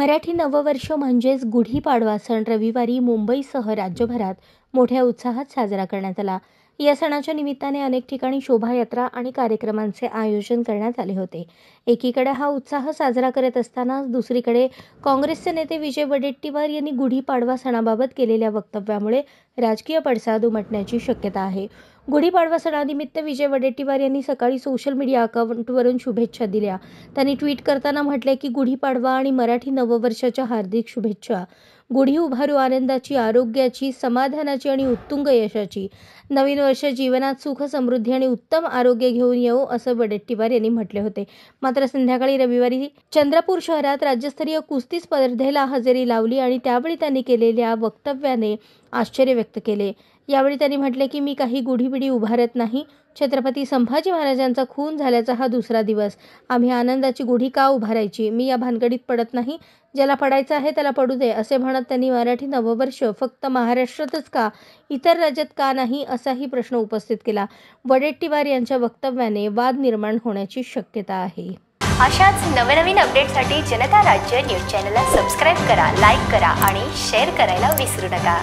मराठी नववर्ष म्हणजेच गुढीपाडवा सण रविवारी मुंबईसह राज्यभरात मोठ्या उत्साहात साजरा करण्यात आला। या सणाच्या निमित्ताने अनेक ठिकाणी शोभायात्रा आणि कार्यक्रमांचे आयोजन करण्यात आले होते। एकीकडे हा उत्साह साजरा करत असतानाच दुसरीकडे काँग्रेसचे नेते विजय वडेट्टीवार यांनी गुढीपाडवा सणाबाबत केलेल्या वक्तव्यामुळे राजकीय पडसाद उमटण्याची शक्यता आहे। गुढीपाडवा सणानिमित्त विजय वडेट्टीवार यांनी सकाळी सोशल मीडिया अकाउंटवरून शुभेच्छा दिल्या। त्यांनी ट्विट करताना म्हटले की गुढीपाडवा आणि मराठी नववर्षाच्या हार्दिक शुभेच्छा। गुढी उभारू आनंदाची, आरोग्याची, समाधानाची आणि उत्तुंग यशाची। नवीन वर्ष जीवनात सुख, समृद्धी आणि उत्तम आरोग्य घेऊन येवो असं वडेट्टीवार यांनी म्हटले होते। मात्र संध्याकाळी रविवारी चंद्रपूर शहरात राज्यस्तरीय कुस्ती स्पर्धेला हजेरी लावली आणि त्यावेळी त्यांनी केलेल्या वक्तव्याने आश्चर्य व्यक्त केले। यावेळी त्यांनी म्हटले की मी काही गुढी उभारत नाही। छत्रपती संभाजी महाराजांचा खून झाल्याचा हा दुसरा दिवस। आम्ही आनंदाची गुढी का उभारायची? मी या भानगडीत पडत नाही। ज्याला पडायचं आहे त्याला पडू दे असे म्हणत त्यांनी मराठी नववर्ष फक्त महाराष्ट्रातच का, इतर राज्यात का नाही असाही प्रश्न उपस्थित केला। वडेट्टीवार यांच्या वक्तव्याने वाद निर्माण होण्याची शक्यता आहे। अशाच नवनवीन अपडेटसाठी जनता राज्य न्यूज चॅनलला सबस्क्राईब करा, लाईक करा आणि शेअर करायला विसरू नका।